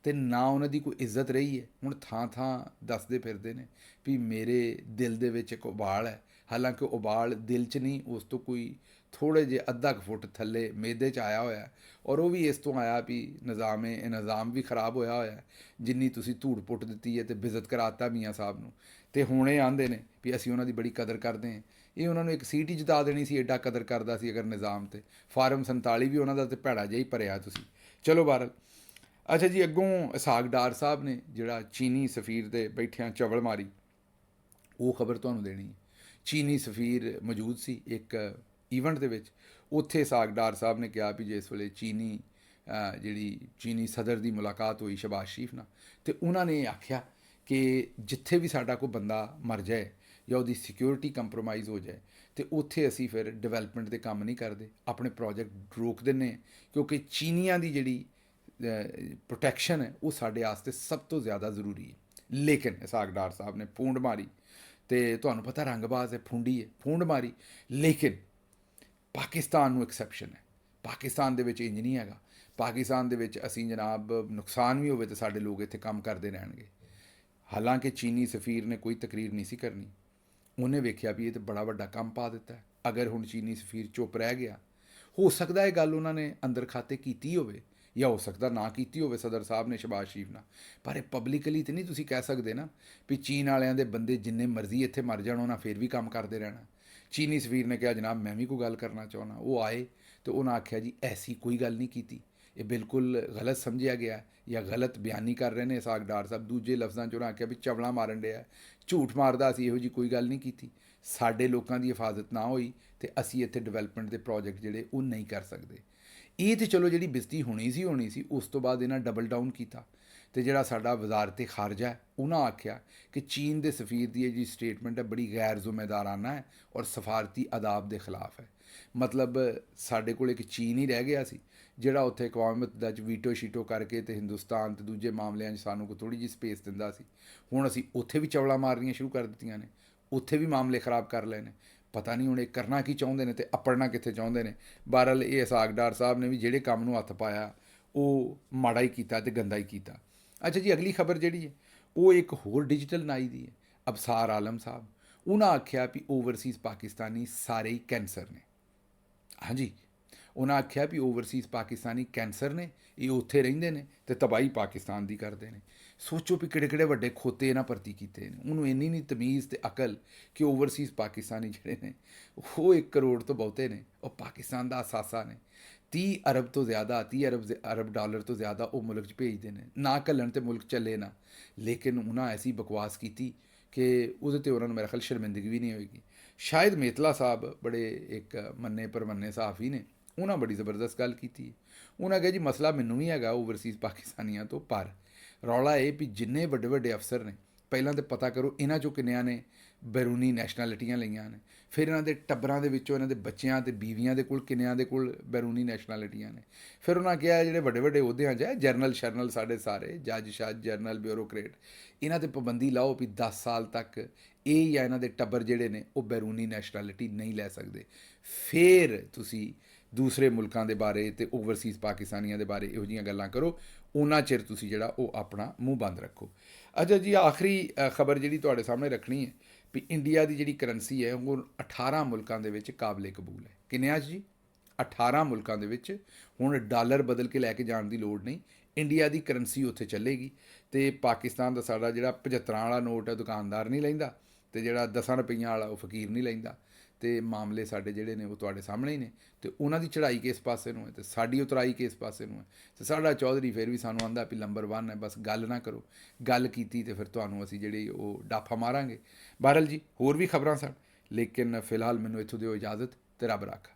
ਤੇ ਨਾ ਉਹਨਾਂ ਦੀ ਕੋਈ ਇੱਜ਼ਤ ਰਹੀ ਹੈ। ਹੁਣ ਥਾਂ ਥਾਂ ਦੱਸਦੇ ਫਿਰਦੇ ਨੇ ਵੀ ਮੇਰੇ ਦਿਲ ਦੇ ਵਿੱਚ ਇੱਕ ਉਬਾਲ ਹੈ, ਹਾਲਾਂਕਿ ਉਬਾਲ ਦਿਲ 'ਚ ਨਹੀਂ, ਉਸ ਤੋਂ ਕੋਈ ਥੋੜ੍ਹੇ ਜਿਹੇ ਅੱਧਾ ਕੁ ਫੁੱਟ ਥੱਲੇ ਮੇਦੇ 'ਚ ਆਇਆ ਹੋਇਆ, ਔਰ ਉਹ ਵੀ ਇਸ ਤੋਂ ਆਇਆ ਵੀ ਨਿਜ਼ਾਮ ਵੀ ਖਰਾਬ ਹੋਇਆ ਹੋਇਆ, ਜਿੰਨੀ ਤੁਸੀਂ ਧੂੜ ਪੁੱਟ ਦਿੱਤੀ ਹੈ ਤੇ ਬਿਜ਼ਤ ਕਰਾਤਾ ਮੀਆਂ ਸਾਹਿਬ ਨੂੰ। ਤੇ ਹੁਣ ਇਹ ਆਂਦੇ ਨੇ ਵੀ ਅਸੀਂ ਉਹਨਾਂ ਦੀ ਬੜੀ ਕਦਰ ਕਰਦੇ ਹਾਂ। ਇਹ ਉਹਨਾਂ ਨੂੰ ਇੱਕ ਸੀਟ ਹੀ ਜਿਤਾ ਦੇਣੀ ਸੀ, ਐਡਾ ਕਦਰ ਕਰਦਾ ਸੀ ਅਗਰ ਨਿਜ਼ਾਮ। ਤੇ ਫਾਰਮ 47 ਵੀ ਉਹਨਾਂ ਦਾ ਤੇ ਭੈੜਾ ਜਿਹਾ ਹੀ ਭਰਿਆ ਤੁਸੀਂ। ਚਲੋ ਬਾਹਰ। ਅੱਛਾ ਜੀ, ਅੱਗੋਂ ਇਸਾਕ ਡਾਰ ਸਾਹਿਬ ਨੇ ਜਿਹੜਾ ਚੀਨੀ ਸਫੀਰ ਦੇ ਬੈਠਿਆਂ ਚਵਲ ਮਾਰੀ, ਉਹ ਖਬਰ ਤੁਹਾਨੂੰ ਦੇਣੀ ਹੈ। ਚੀਨੀ ਸਫੀਰ ਮੌਜੂਦ ਸੀ ਇੱਕ ਈਵੈਂਟ ਦੇ ਵਿੱਚ, ਉੱਥੇ ਇਸਾਕ ਡਾਰ ਸਾਹਿਬ ਨੇ ਕਿਹਾ ਵੀ ਜਿਸ ਵੇਲੇ ਜਿਹੜੀ ਚੀਨੀ ਸਦਰ ਦੀ ਮੁਲਾਕਾਤ ਹੋਈ ਸ਼ਹਬਾਜ਼ ਸ਼ਰੀਫ ਨਾਲ, ਤੇ ਉਹਨਾਂ ਨੇ ਆਖਿਆ ਕਿ ਜਿੱਥੇ ਵੀ ਸਾਡਾ ਕੋਈ ਬੰਦਾ ਮਰ ਜਾਏ ਜਾਂ ਉਹਦੀ ਸਿਕਿਉਰਿਟੀ ਕੰਪਰੋਮਾਈਜ਼ ਹੋ ਜਾਏ ਤੇ ਉੱਥੇ ਅਸੀਂ ਫਿਰ ਡਿਵੈਲਪਮੈਂਟ ਦੇ ਕੰਮ ਨਹੀਂ ਕਰਦੇ, ਆਪਣੇ ਪ੍ਰੋਜੈਕਟ ਰੋਕ ਦਿੰਦੇ ਹਾਂ, ਕਿਉਂਕਿ ਚੀਨੀਆਂ ਦੀ ਜਿਹੜੀ ਪ੍ਰੋਟੈਕਸ਼ਨ ਹੈ ਉਹ ਸਾਡੇ ਵਾਸਤੇ ਸਭ ਤੋਂ ਜ਼ਿਆਦਾ ਜ਼ਰੂਰੀ ਹੈ। ਲੇਕਿਨ ਇਸਾਕ ਡਾਰ ਸਾਹਿਬ ਨੇ ਫੂੰਡ ਮਾਰੀ, ਤੇ ਤੁਹਾਨੂੰ ਪਤਾ ਰੰਗਬਾਜ਼ ਹੈ, ਫੂੰਡੀ ਹੈ, ਫੂੰਡ ਮਾਰੀ। ਲੇਕਿਨ ਪਾਕਿਸਤਾਨ ਨੂੰ ਐਕਸੈਪਸ਼ਨ ਹੈ, ਪਾਕਿਸਤਾਨ ਦੇ ਵਿੱਚ ਇੰਜ ਨਹੀਂ ਹੈਗਾ। ਪਾਕਿਸਤਾਨ ਦੇ ਵਿੱਚ ਅਸੀਂ ਜਨਾਬ ਨੁਕਸਾਨ ਵੀ ਹੋਵੇ ਤਾਂ ਸਾਡੇ ਲੋਕ ਇੱਥੇ ਕੰਮ ਕਰਦੇ ਰਹਿਣਗੇ। ਹਾਲਾਂਕਿ ਚੀਨੀ ਸਫੀਰ ਨੇ ਕੋਈ ਤਕਰੀਰ ਨਹੀਂ ਸੀ ਕਰਨੀ, ਉਹਨੇ ਵੇਖਿਆ ਵੀ ਇਹ ਤਾਂ ਬੜਾ ਵੱਡਾ ਕੰਮ ਪਾ ਦਿੱਤਾ। ਅਗਰ ਹੁਣ ਚੀਨੀ ਸਫੀਰ ਚੁੱਪ ਰਹਿ ਗਿਆ, ਹੋ ਸਕਦਾ ਇਹ ਗੱਲ ਉਹਨਾਂ ਨੇ ਅੰਦਰ ਖਾਤੇ ਕੀਤੀ ਹੋਵੇ ਜਾਂ ਹੋ ਸਕਦਾ ਨਾ ਕੀਤੀ ਹੋਵੇ ਸਦਰ ਸਾਹਿਬ ਨੇ ਸ਼ਹਬਾਜ਼ ਸ਼ਰੀਫ ਨਾਲ, ਪਰ ਇਹ ਪਬਲਿਕਲੀ ਤਾਂ ਨਹੀਂ ਤੁਸੀਂ ਕਹਿ ਸਕਦੇ ਨਾ ਵੀ ਚੀਨ ਵਾਲਿਆਂ ਦੇ ਬੰਦੇ ਜਿੰਨੇ ਮਰਜ਼ੀ ਇੱਥੇ ਮਰ ਜਾਣ ਉਹਨਾਂ ਫਿਰ ਵੀ ਕੰਮ ਕਰਦੇ ਰਹਿਣਾ। ਚੀਨੀ ਸਫੀਰ ਨੇ ਕਿਹਾ ਜਨਾਬ ਮੈਂ ਵੀ ਕੋਈ ਗੱਲ ਕਰਨਾ ਚਾਹੁੰਦਾ। ਉਹ ਆਏ ਤੇ ਉਹਨਾਂ ਆਖਿਆ ਜੀ ਐਸੀ ਕੋਈ ਗੱਲ ਨਹੀਂ ਕੀਤੀ, ਇਹ ਬਿਲਕੁਲ ਗਲਤ ਸਮਝਿਆ ਗਿਆ ਜਾਂ ਗਲਤ ਬਿਆਨੀ ਕਰ ਰਹੇ ਨੇ ਇਸਾਕ ਡਾਰ ਸਾਹਿਬ। ਦੂਜੇ ਲਫ਼ਜ਼ਾਂ 'ਚ ਉਹਨਾਂ ਆਖਿਆ ਵੀ ਚਵਲਾਂ ਮਾਰਨ ਡਿਆ, ਝੂਠ ਮਾਰਦਾ। ਅਸੀਂ ਇਹੋ ਜਿਹੀ ਕੋਈ ਗੱਲ ਨਹੀਂ ਕੀਤੀ। ਸਾਡੇ ਲੋਕਾਂ ਦੀ ਹਿਫਾਜ਼ਤ ਨਾ ਹੋਈ ਤੇ ਅਸੀਂ ਇੱਥੇ ਡਿਵੈਲਪਮੈਂਟ ਦੇ ਪ੍ਰੋਜੈਕਟ ਜਿਹੜੇ ਉਹ ਨਹੀਂ ਕਰ ਸਕਦੇ। ਇਹ ਤੇ ਚਲੋ ਜਿਹੜੀ ਬੇਇੱਜ਼ਤੀ ਹੋਣੀ ਸੀ। ਉਸ ਤੋਂ ਬਾਅਦ ਇਹਨਾਂ ਡਬਲ ਡਾਊਨ ਕੀਤਾ ਤੇ ਜਿਹੜਾ ਸਾਡਾ ਵਜ਼ਾਰਤ ਖਾਰਜਾ ਹੈ ਉਹਨਾਂ ਆਖਿਆ ਕਿ ਚੀਨ ਦੇ ਸਫੀਰ ਦੀ ਇਹ ਜਿਹੜੀ ਸਟੇਟਮੈਂਟ ਹੈ ਬੜੀ ਗੈਰ ਜ਼ਿੰਮੇਦਾਰਾਨਾ ਹੈ ਔਰ ਸਫਾਰਤੀ ਆਦਾਬ ਦੇ ਖਿਲਾਫ ਹੈ। ਮਤਲਬ ਸਾਡੇ ਕੋਲ ਇੱਕ ਚੀਨ ਹੀ ਰਹਿ ਗਿਆ ਸੀ ਜਿਹੜਾ ਉੱਥੇ ਅਕਵਾਮ ਮੁਤੱਹਦਾ 'ਚ ਵੀਟੋ ਸ਼ੀਟੋ ਕਰਕੇ ਤੇ ਹਿੰਦੁਸਤਾਨ ਤੇ ਦੂਜੇ ਮਾਮਲਿਆਂ 'ਚ ਸਾਨੂੰ ਕੋਈ ਥੋੜ੍ਹੀ ਜਿਹੀ ਸਪੇਸ ਦਿੰਦਾ ਸੀ। ਹੁਣ ਅਸੀਂ ਉੱਥੇ ਵੀ ਚਵਲਾਂ ਮਾਰਨੀਆਂ ਸ਼ੁਰੂ ਕਰ ਦਿੱਤੀਆਂ ਨੇ, ਉੱਥੇ ਵੀ ਮਾਮਲੇ ਖਰਾਬ ਕਰ ਲਏ ਨੇ। ਪਤਾ ਨਹੀਂ ਹੁਣ ਇਹ ਕਰਨਾ ਕੀ ਚਾਹੁੰਦੇ ਨੇ ਤੇ ਅਪੜਨਾ ਕਿੱਥੇ ਚਾਹੁੰਦੇ ਨੇ। ਬਹਰਹਾਲ ਇਹ ਇਸਾਕ ਡਾਰ ਸਾਹਿਬ ਨੇ ਵੀ ਜਿਹੜੇ ਕੰਮ ਨੂੰ ਹੱਥ ਪਾਇਆ ਉਹ ਮਾੜਾ ਹੀ ਕੀਤਾ ਤੇ ਗੰਦਾ ਹੀ ਕੀਤਾ। ਅੱਛਾ ਜੀ, ਅਗਲੀ ਖਬਰ ਜਿਹੜੀ ਹੈ ਉਹ ਇੱਕ ਹੋਰ ਡਿਜੀਟਲ ਨਾਈ ਦੀ ਹੈ। ਅਬਸਾਰ ਆਲਮ ਸਾਹਿਬ ਉਹਨਾਂ ਆਖਿਆ ਵੀ ਓਵਰਸੀਜ਼ ਪਾਕਿਸਤਾਨੀ ਸਾਰੇ ਹੀ ਕੈਂਸਰ ਨੇ। ਹਾਂਜੀ, ਉਹਨਾਂ ਆਖਿਆ ਵੀ ਓਵਰਸੀਜ਼ ਪਾਕਿਸਤਾਨੀ ਕੈਂਸਰ ਨੇ, ਇਹ ਉੱਥੇ ਰਹਿੰਦੇ ਨੇ ਤੇ ਤਬਾਹੀ ਪਾਕਿਸਤਾਨ ਦੀ ਕਰਦੇ ਨੇ। ਸੋਚੋ ਵੀ ਕਿਹੜੇ ਕਿਹੜੇ ਵੱਡੇ ਖੋਤੇ ਇਹਨਾਂ ਭਰਤੀ ਕੀਤੇ ਨੇ। ਉਹਨੂੰ ਇੰਨੀ ਨਹੀਂ ਤਮੀਜ਼ ਤੇ ਅਕਲ ਕਿ ਓਵਰਸੀਜ਼ ਪਾਕਿਸਤਾਨੀ ਜਿਹੜੇ ਨੇ ਉਹ 1 ਕਰੋੜ ਤੋਂ ਬਹੁਤੇ ਨੇ, ਉਹ ਪਾਕਿਸਤਾਨ ਦਾ ਅਸਾਸਾ ਨੇ। 30 ਅਰਬ ਤੋਂ ਜ਼ਿਆਦਾ 30 ਅਰਬ ਡਾਲਰ ਤੋਂ ਜ਼ਿਆਦਾ ਉਹ ਮੁਲਕ 'ਚ ਭੇਜਦੇ ਨੇ। ਨਾ ਘੱਲਣ ਤੇ ਮੁਲਕ ਚੱਲੇ ਨਾ। ਲੇਕਿਨ ਉਹਨਾਂ ਐਸੀ ਬਕਵਾਸ ਕੀਤੀ ਕਿ ਉਹਦੇ 'ਤੇ ਉਹਨਾਂ ਨੂੰ ਮੇਰਾ ਖਿਆਲ ਸ਼ਰਮਿੰਦਗੀ ਵੀ ਨਹੀਂ ਹੋਏਗੀ। ਸ਼ਾਇਦ ਮੇਤਲਾ ਸਾਹਿਬ ਬੜੇ ਇੱਕ ਮੰਨੇ ਪਰਮੰਨੇ ਸਹਾਫੀ ਨੇ, ਉਹਨਾਂ ਬੜੀ ਜ਼ਬਰਦਸਤ ਗੱਲ ਕੀਤੀ। ਉਹਨਾਂ ਕਿਹਾ ਜੀ ਮਸਲਾ ਮੈਨੂੰ ਵੀ ਹੈਗਾ ਓਵਰਸੀਜ਼ ਪਾਕਿਸਤਾਨੀਆਂ ਤੋਂ, ਪਰ ਰੌਲਾ ਇਹ ਵੀ ਜਿੰਨੇ ਵੱਡੇ ਵੱਡੇ ਅਫਸਰ ਨੇ ਪਹਿਲਾਂ ਤਾਂ ਪਤਾ ਕਰੋ ਇਹਨਾਂ 'ਚੋਂ ਕਿੰਨਿਆਂ ਨੇ ਬੈਰੂਨੀ ਨੈਸ਼ਨੈਲਿਟੀਆਂ ਲਈਆਂ ਨੇ। ਫਿਰ ਇਹਨਾਂ ਦੇ ਟੱਬਰਾਂ ਦੇ ਵਿੱਚੋਂ ਇਹਨਾਂ ਦੇ ਬੱਚਿਆਂ ਤੇ ਬੀਵੀਆਂ ਦੇ ਕੋਲ ਕਿੰਨਿਆਂ ਦੇ ਕੋਲ ਬੈਰੂਨੀ ਨੈਸ਼ਨੈਲਿਟੀਆਂ ਨੇ। ਫਿਰ ਉਹਨਾਂ ਕਿਹਾ ਜਿਹੜੇ ਵੱਡੇ ਵੱਡੇ ਅਹੁਦਿਆਂ 'ਚ ਹੈ ਜਰਨਲ ਸ਼ਰਨਲ ਸਾਡੇ ਸਾਰੇ ਜੱਜ ਸ਼ਾਜ ਜਰਨਲ ਬਿਊਰੋਕਰੇਟ, ਇਹਨਾਂ 'ਤੇ ਪਾਬੰਦੀ ਲਾਓ ਵੀ 10 ਸਾਲ ਤੱਕ ਇਹ ਜਾਂ ਇਹਨਾਂ ਦੇ ਟੱਬਰ ਜਿਹੜੇ ਨੇ ਉਹ ਬੈਰੂਨੀ ਨੈਸ਼ਨੈਲਿਟੀ ਨਹੀਂ ਲੈ ਸਕਦੇ। ਫਿਰ ਤੁਸੀਂ ਦੂਸਰੇ ਮੁਲਕਾਂ ਦੇ ਬਾਰੇ ਤੇ ਓਵਰਸੀਜ਼ ਪਾਕਿਸਤਾਨੀਆਂ ਦੇ ਬਾਰੇ ਇਹੋ ਜਿਹੀਆਂ ਗੱਲਾਂ ਕਰੋ। ਉਹਨਾਂ ਚਿਰ ਤੁਸੀਂ ਜਿਹੜਾ ਉਹ ਆਪਣਾ ਮੂੰਹ ਬੰਦ ਰੱਖੋ। ਅੱਛਾ ਜੀ, ਆਖਰੀ ਖਬਰ ਜਿਹੜੀ ਤੁਹਾਡੇ ਸਾਹਮਣੇ ਰੱਖਣੀ ਹੈ ਵੀ ਇੰਡੀਆ ਦੀ ਜਿਹੜੀ ਕਰੰਸੀ ਹੈ ਉਹ 18 ਮੁਲਕਾਂ ਦੇ ਵਿੱਚ ਕਾਬਲੇ ਕਬੂਲ ਹੈ। ਕਿੰਨਿਆਂ 'ਚ ਜੀ? 18 ਮੁਲਕਾਂ ਦੇ ਵਿੱਚ ਹੁਣ ਡਾਲਰ ਬਦਲ ਕੇ ਲੈ ਕੇ ਜਾਣ ਦੀ ਲੋੜ ਨਹੀਂ। ਇੰਡੀਆ ਦੀ ਕਰੰਸੀ ਉੱਥੇ ਚੱਲੇਗੀ ਤੇ ਪਾਕਿਸਤਾਨ ਦਾ ਸਾਡਾ ਜਿਹੜਾ 75 ਵਾਲਾ ਨੋਟ ਹੈ ਦੁਕਾਨਦਾਰ ਨਹੀਂ ਲੈਂਦਾ ਤੇ ਜਿਹੜਾ 10 ਰੁਪਈਆਂ ਵਾਲਾ ਉਹ ਫਕੀਰ ਨਹੀਂ ਲੈਂਦਾ। ਤੇ ਮਾਮਲੇ ਸਾਡੇ ਜਿਹੜੇ ਨੇ ਉਹ ਤੁਹਾਡੇ ਸਾਹਮਣੇ ਹੀ ਨੇ। ਤੇ ਉਹਨਾਂ ਦੀ ਚੜ੍ਹਾਈ ਕਿਸ ਪਾਸੇ ਨੂੰ ਹੈ ਤੇ ਸਾਡੀ ਉਤਰਾਈ ਕਿਸ ਪਾਸੇ ਨੂੰ ਹੈ। ਤੇ ਸਾਡਾ ਚੌਧਰੀ ਫਿਰ ਵੀ ਸਾਨੂੰ ਆਂਦਾ ਵੀ ਨੰਬਰ 1 ਹੈ, ਬਸ ਗੱਲ ਨਾ ਕਰੋ। ਗੱਲ ਕੀਤੀ ਤੇ ਫਿਰ ਤੁਹਾਨੂੰ ਅਸੀਂ ਜਿਹੜੀ ਉਹ ਡਾਫਾ ਮਾਰਾਂਗੇ। ਬਹਰਹਾਲ ਜੀ ਹੋਰ ਵੀ ਖਬਰਾਂ ਸਨ, ਲੇਕਿਨ ਫਿਲਹਾਲ ਮੈਨੂੰ ਇੱਥੋਂ ਦਿਓ ਇਜਾਜ਼ਤ ਤੇ ਰੱਬ ਰਾਖਾ।